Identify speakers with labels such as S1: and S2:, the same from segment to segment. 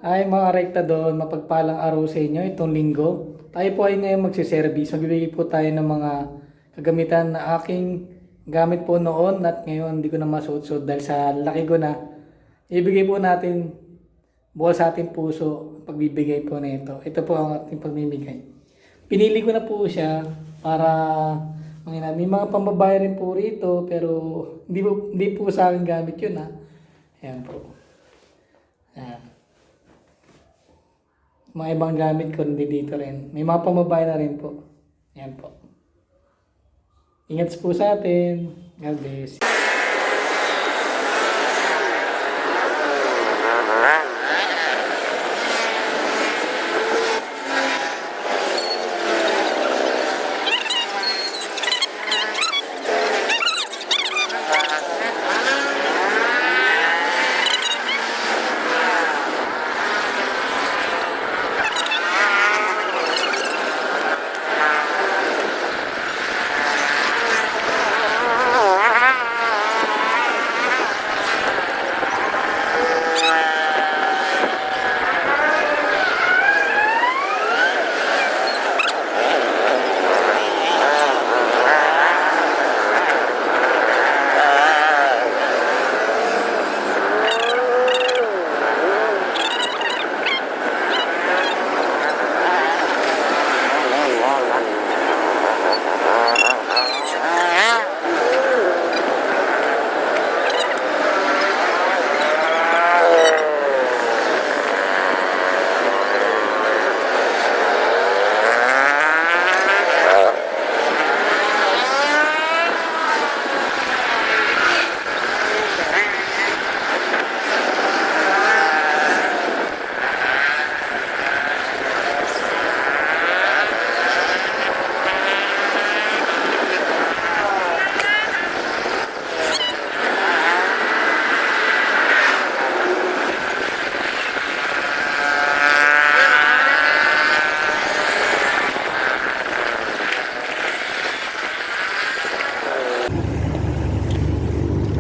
S1: Ay mga rekta doon, mapagpalang araw sa inyo itong linggo. Tayo po ay ngayon magsiservice. Magbibigay po tayo ng mga kagamitan na aking gamit po noon at ngayon hindi ko na masuot-suot dahil sa laki ko na. Ibigay po natin bukas sa ating puso pagbibigay po na ito. Ito po ang ating pagmimigay. Pinili ko na po siya para may mga pambabae rin po rito pero hindi po sa akin gamit yun ha. Ayan po. Ayan. Mga ibang gamit ko hindi dito rin. May mga pambabae na rin po. Ayan po. Ingat po sa atin. God bless.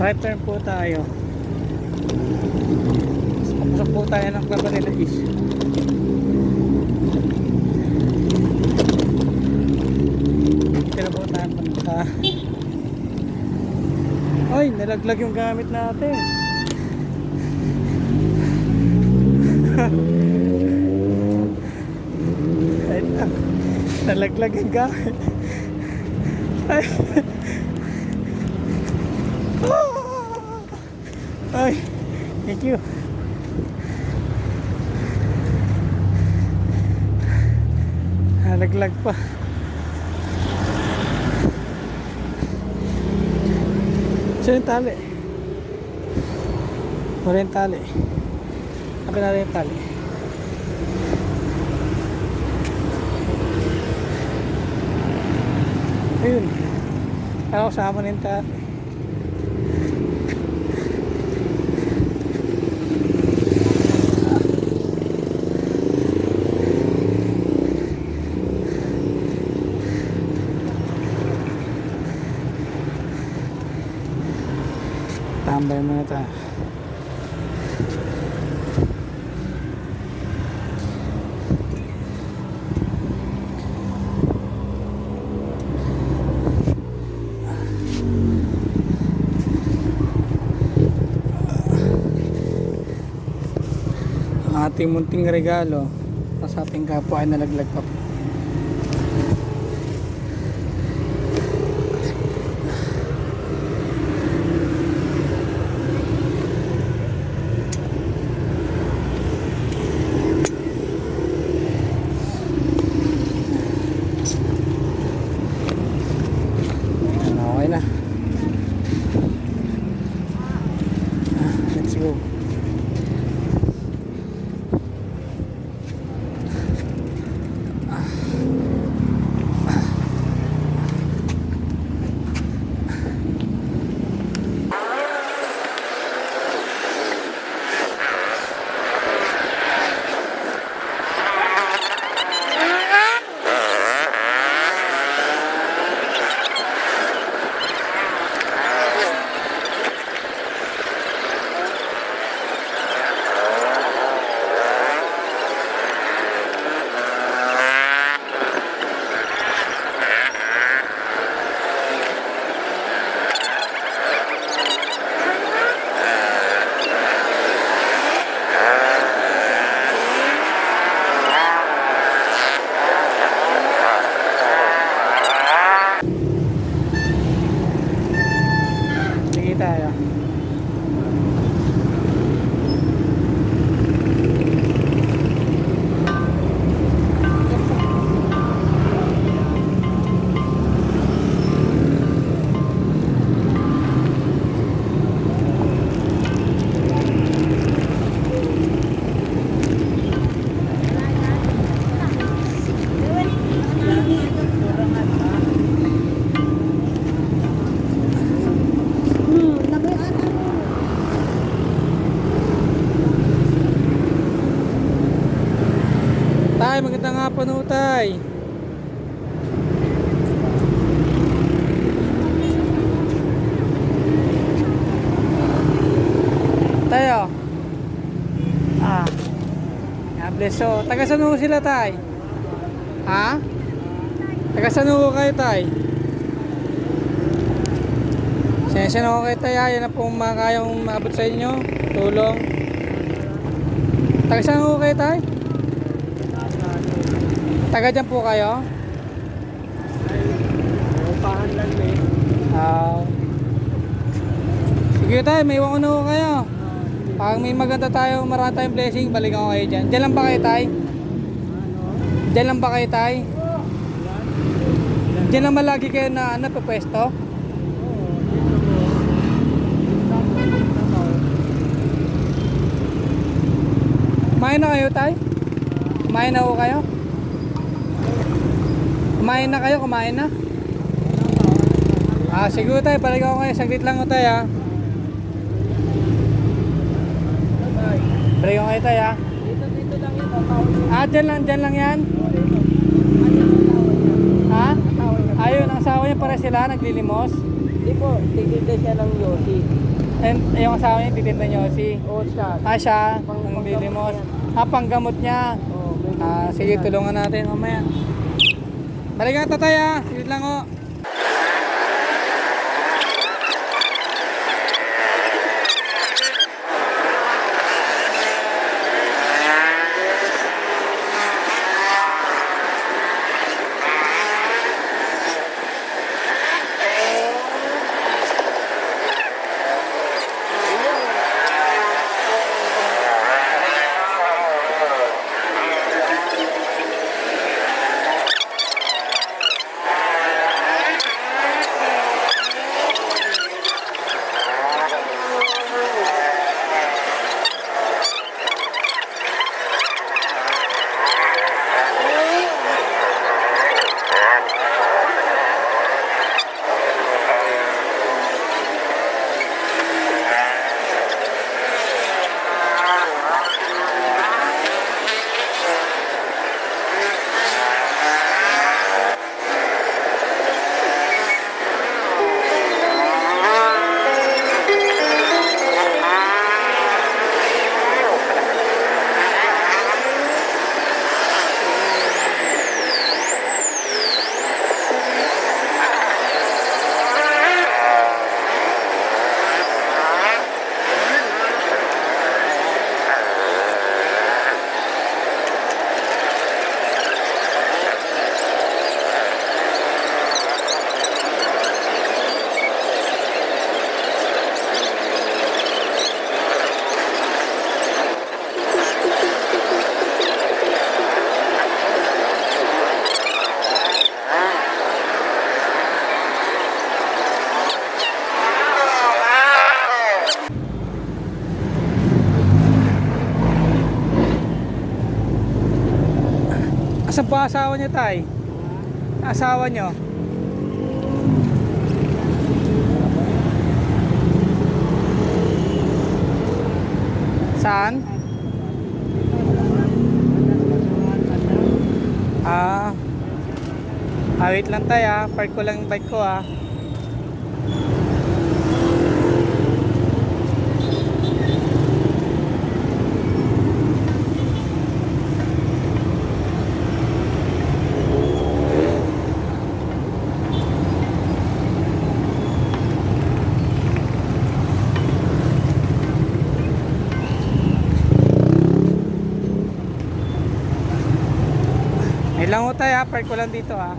S1: Right turn po tayo. Pasok po tayo ng Clavarela East. Kaya po tayo punta. Ay, nalaglag yung gamit natin. Ay, nalaglag yung gamit. Ay. Ay, thank you. Nalaglag pa. Saan yung tali? Wala yung tali. Sabi natin yung tali. Ayun. Ako kasama na yung tali. Tambay muna tayo. Ang ating munting regalo sa ating kapwa ay nalaglag pa po. Okay na. Let's go. Deso. Taga saan ho sila, tay? Ha? Taga saan ho kayo, tay? Sensya na ho kayo, tay. Yan na pong makakayang maabot sa inyo. Tulong. Taga saan ho kayo, tay? Taga dyan po kayo?
S2: Upahan lang eh.
S1: Sige tayo, may iwan ko na ho kayo. Pag may maganda tayo, marami tayong blessing, balikan ko kayo dyan. Dyan lang ba kayo, tay? Dyan lang ba kayo, tay? Dyan lang malagi kayo na pupwesto? Kumain na kayo, tay? Kumain na ho kayo? Kumain na kayo? Kumain na? Siguro tayo, balikan ko kayo. Saglit lang ko tayo, ha? Balikan ko kayo tayo, ha?
S2: Dito lang yun.
S1: Dyan lang yan? Ha? Ayun, ang asawa niya pare sila, naglilimos.
S2: Hindi po, titinda siya ng yosi.
S1: And yung asawa niya, titinda niyo si...
S2: O siya.
S1: Siya, naglilimos. Panggamot niya. Sige, tulungan natin mamaya. Balikan tatay, ha? Sige lang, ho. Asan po asawa niyo, tay? Asawa niyo? Saan? Wait lang tayo, ha? Park ko lang yung bike ko, ha? Wait lang ho tayo, ha? Park ko lang dito, ha?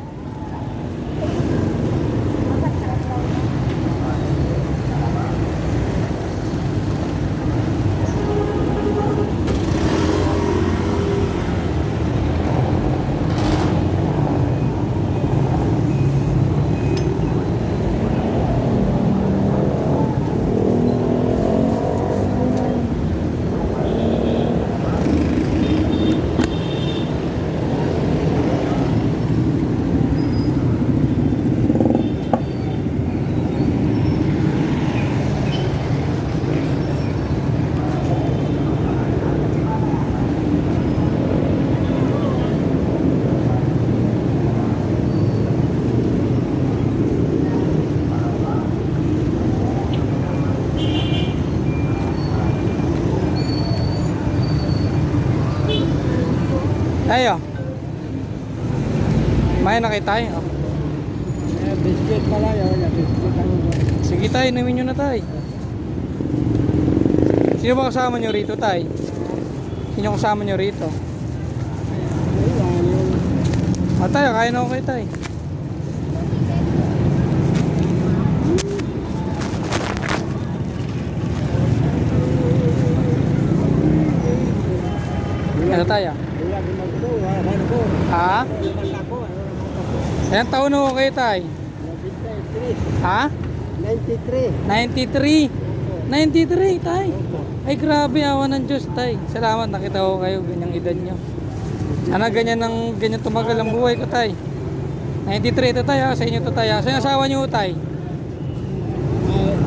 S1: Tayo. May na kay tayo.
S2: Biscuit pala yun. Biscuit ang
S1: Sige tayo, inumin nyo na tayo. Sino ba kasama nyo rito tayo? Sino kasama nyo rito? Tayo, kaya na ako kayo tayo. Ano tayo? Ha? Ilang taon na ako kayo tayo? Ha?
S2: 93.
S1: 93? 93 tay. Ay grabe, awa ng Diyos tay. Salamat nakita ko kayo ganyang edad nyo. Sana ganyan tumagal ang buhay ko tay. 93 ito tay ha, sa inyo to tay ha. Sa inyo asawa nyo tay.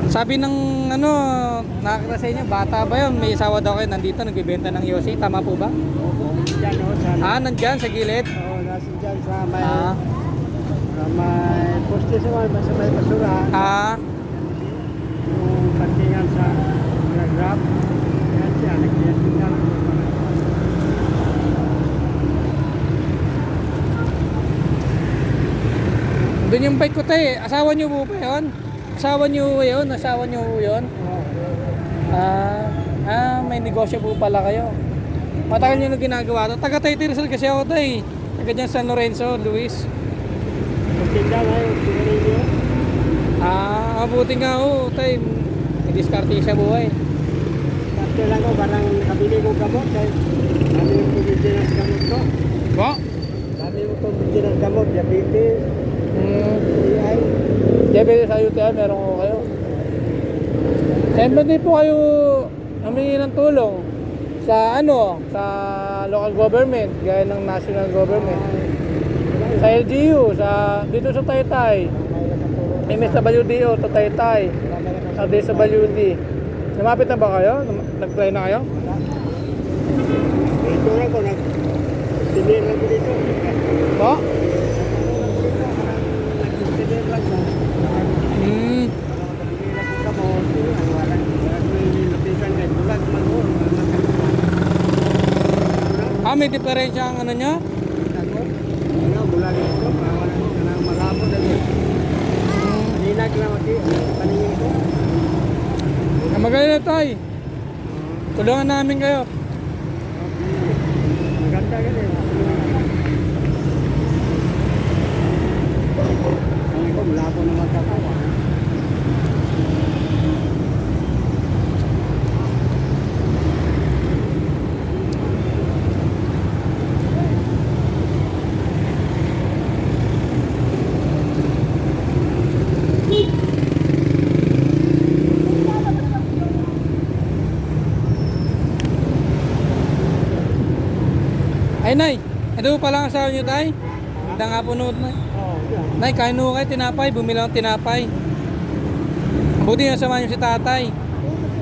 S1: Sabi ng ano, nakakita sa inyo, bata ba yun? May asawa daw kayo nandito, nagbibenta ng yosi. Tama po ba?
S2: Diyan o.
S1: Nandyan sa gilid?
S2: Oo, nasa dyan sa may...
S1: Ah,
S2: Sa may poste sa may basura. Yung parkingan sa Grab. Yan siya, nag-iasing na lang.
S1: doon yung bike ko tayo. Asawa nyo po ba yun? Asawa nyo yun? Asawa nyo yun? May negosyo po pala kayo. Matagal nyo na ginagawa to. Taga Taytay Rizal kasi ako tayo. Taga dyan San Lorenzo, Luis.
S2: Pagtinda na yung sigarilyo.
S1: Mabuti nga ho tayo. May diskarte sa buhay.
S2: Kasi lang ko, parang nakabili ko gamot. Dahil dami yung pumili ng gamot ko.
S1: Ba?
S2: Dami yung pumili ng gamot. Diabetes, AI.
S1: Diabetes sa UTI, meron ko kayo. Siyempre din po kayo humingi ng tulong sa sa local government, gaya ng national government. Sa LGU, dito sa Taytay. MSWDO, sa Taytay. Sa DSWD. Lumapit na ba kayo? Nag-play na kayo?
S2: Ito lang ko, nag-sinir lang ko dito.
S1: Po?
S2: Nag-sinir lang ko.
S1: Hmm. May diferensya ang ano nyo? Magaling na tayo. Tulungan namin kayo.
S2: Maganda ka din. Sabi ko, mula ko na magkakawa.
S1: Ay, Nay. Ito pa lang asawa nyo, Tay. Hindi nga po nood, Nay. Nay, kain nyo kayo tinapay. Bumili ng tinapay. Buti nga sama nyo si Tatay.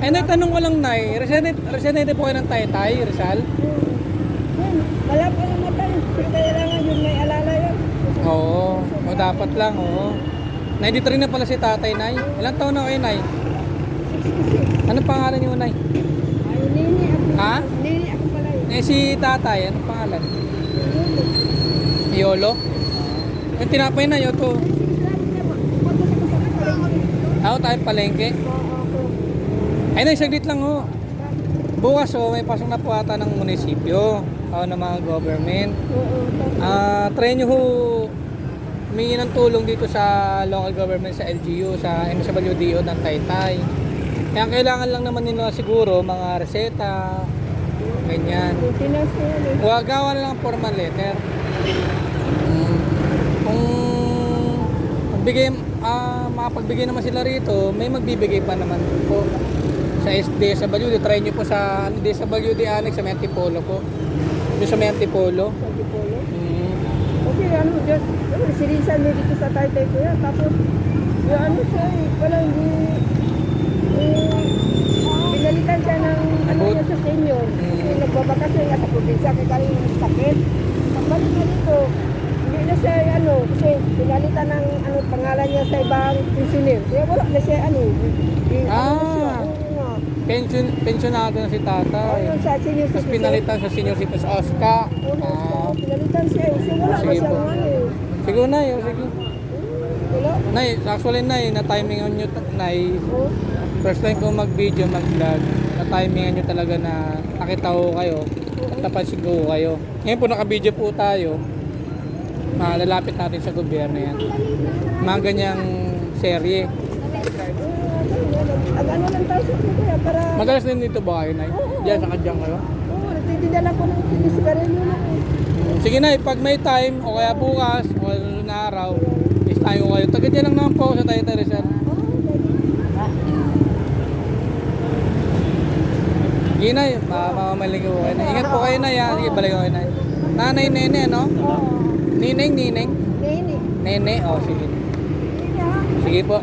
S1: Ay, Nay, tanong ko lang, Nay. Residente po kayo ng Taytay, Rizal?
S2: Wala pa namatay. Pero kailangan yun may alala yun.
S1: Oo. O dapat lang, oo. 93 na pala si Tatay, Nay. Ilang taon na kayo, Nay? Ano pangalan niyo, Nay?
S2: Ay, nini ako.
S1: Ha?
S2: Nini ako pala yun.
S1: Si Tatay, anong pangalan? Yolo? Yung tinapay na yun to. Ako tayo palengke. Ay na, saglit lang ho. Bukas may pasok na po ata ng munisipyo. Ng mga government. Try nyo ho humingi ng tulong dito sa local government, sa LGU, sa MSWDO ng Taytay. Kaya ang kailangan lang naman nila siguro mga reseta, ganyan. Gawa na lang formal letter. Kung makapagbigay naman sila rito, may magbibigay pa naman po sa DSWD. Try nyo po sa DSWD Annex sa may Antipolo po. Doon sa may Antipolo.
S2: Kasi ano, sirisan niya dito sa Taytay ko yan. Tapos, yung ano siya walang pinalitan siya ng ano niya sa senior. Kasi nagbabakasyon nga sa probinsya kaya galing yung sakit. Pagbalik na dito, hindi na siya kasi pinalitan ng pangalan niya sa ibang pensioner. Kaya wala na siya
S1: pensionado na si
S2: Oo,
S1: tatay.
S2: yun sa senior
S1: Tapos
S2: citizen.
S1: pinalitan sa senior citizen sa Oscar.
S2: Oo, pinalitan siya. So, wala na
S1: Sige
S2: siya
S1: po.
S2: ano eh.
S1: Sige na yun, sige.
S2: Wala.
S1: Nay, actually nay, na-timingan nyo, nay,
S2: Oo.
S1: first time ko mag-video, mag-vlog, na-timingan nyo talaga na nakita ko kayo, at napansin ko kayo. Ngayon po naka-video po tayo, lalapit natin sa gobyerno yan. Mga ganyang serye.
S2: Ano lang tayo sa kuya para...
S1: Madalas din dito ba kayo, nay? Diyan, sa kadyang kayo?
S2: Oo, nagtitinda ko ng sinisigarilyo lang eh.
S1: Sige nay, pag may time, o kaya bukas, o kaya susunod na araw, is tayo kayo. Taga dyan lang naman po sa tayo Rizal. Sige nay, mamamaling ko kayo. Ingat po kayo nay, ha? Sige, balik ko kayo nay. Nanay, nene, ano?
S2: Oo.
S1: Nineng, nineng?
S2: Nini.
S1: Nene, oh sige.
S2: Nini ha?
S1: Sige po.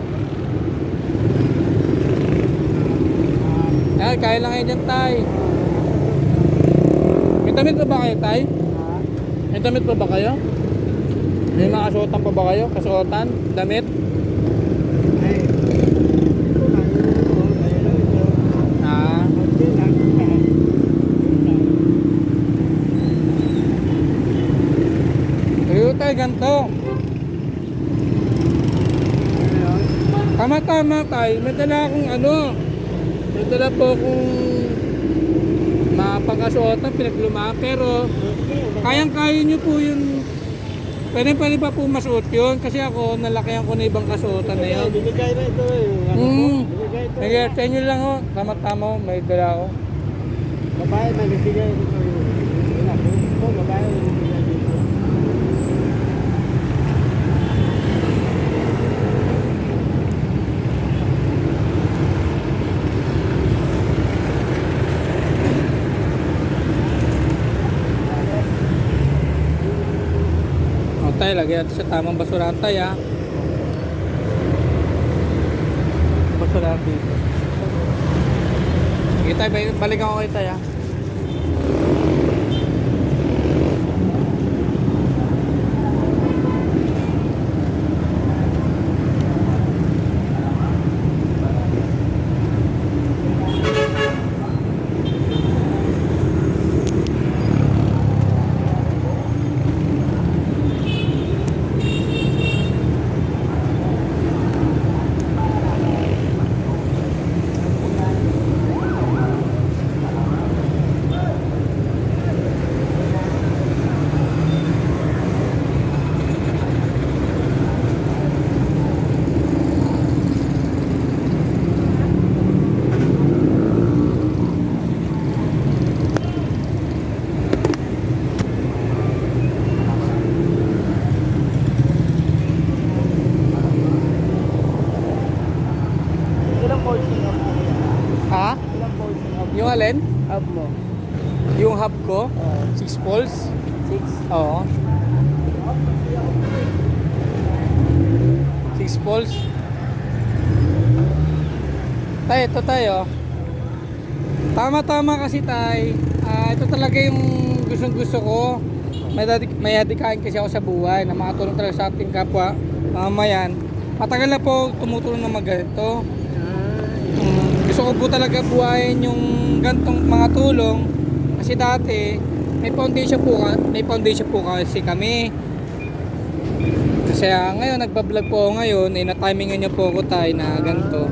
S1: Ay, kaya lang kayo dyan, tay. May damit pa ba kayo, tay? May damit pa ba kayo? May mga kasuotan pa ba kayo? Kasuotan? Damit? Ah. Ayun tayo, ganito. Tama-tama tayo. May dala akong ano. May dala po akong mapagkasuotan, pinaglumaan. Pero, kayang-kaya nyo po yun. Pwede pa po masuot yun. Kasi ako, nalakihan ko na ibang kasuotan na yun.
S3: Binigay na ito eh. Binigay ito.
S1: Sige, sa inyo lang ho. Tama-tama ho. May dala ako.
S3: Babae na nagbigay dito. Ito, babae na nagbigay dito.
S1: O tayo, lagyan natin sa tamang basurahan tayo ha. Basurahan dito. Sige tayo, balikan ko kayo tayo ha.
S3: Ilang portion up mo?
S1: Ha?
S3: Ilang portion up?
S1: Yung alin?
S3: Up mo?
S1: Yung hub ko? 6 poles?
S3: 6?
S1: Oo. 6 poles. Tay, ito tayo. Tama-tama kasi tay. Ito talaga yung gustong-gusto ko. May hadikain kasi ako sa buhay na makatulong talaga sa ating kapwa mamamayan. Matagal na po tumutulong na magganito. Gusto ko po talaga buhayin yung gantong mga tulong kasi dati may foundation po kasi kami. Kasi ngayon nagba-vlog po ako ngayon, na-timingan niyo po ako tayo na ganito.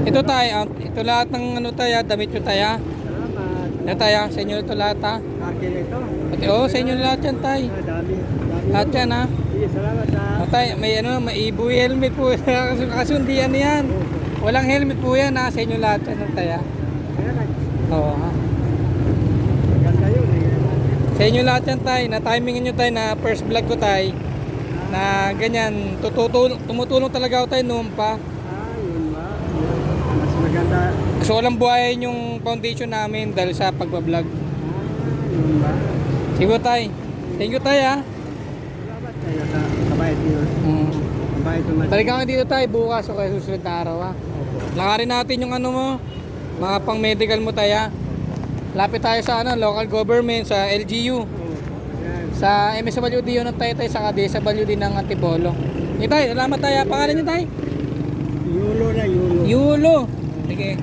S1: Ito tayo, ito lahat ng ano tayo, damit nyo tayo.
S3: Salamat.
S1: Ito tayo, sa inyo ito lahat ha.
S3: Akin ito.
S1: Oo, sa inyo lahat yan tayo.
S3: Dami.
S1: Lahat yan ha.
S3: Sige, salamat ha.
S1: O tayo, may ano, may ibu helmet po. Kasundian yan. Walang helmet po yan ha, sa inyo lahat yan tayo.
S3: Ayan,
S1: Oo ha.
S3: maganda yun eh.
S1: Sa inyo lahat yan tayo, na-timingan nyo tayo na first vlog ko tayo. Na ganyan, tumutulong talaga ako tayo noon pa.
S3: Yun ba? Mas maganda.
S1: Gusto ko lang buhayin yung foundation namin dahil sa pagbablog.
S3: Yun ba?
S1: Sige tayo. Thank you tayo ha.
S3: Salamat tayo sa kabayad nyo. Kabayad naman.
S1: Balikan ka dito tayo bukas o kaya susunod na araw ha. Lakarin natin yung ano mo, mga pang medical mo tayo ha. Lapit tayo sa ano, local government, sa LGU.
S3: Yan.
S1: Sa MSWD yun ng tayo sa DSWD ng Antipolo. Tayo, salamat tayo. Pangalan niyo tayo?
S3: Yulo na yulo.
S1: Yulo. Sige.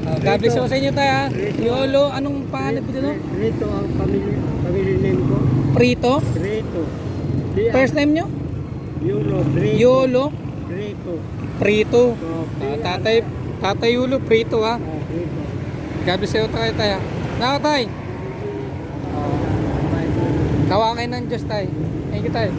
S1: God bless po sa inyo tayo ha. Yolo, anong pangalan po dito?
S3: Rito ang family name ko.
S1: Prito?
S3: Rito.
S1: First name nyo?
S3: Yolo. Rito.
S1: Yolo?
S3: Rito.
S1: Prito.
S3: So,
S1: Tatay Yulo, Prito ha.
S3: Rito.
S1: God bless sa'yo tayo. Nakatay. Kawakay ng Diyos tayo. Thank you tayo.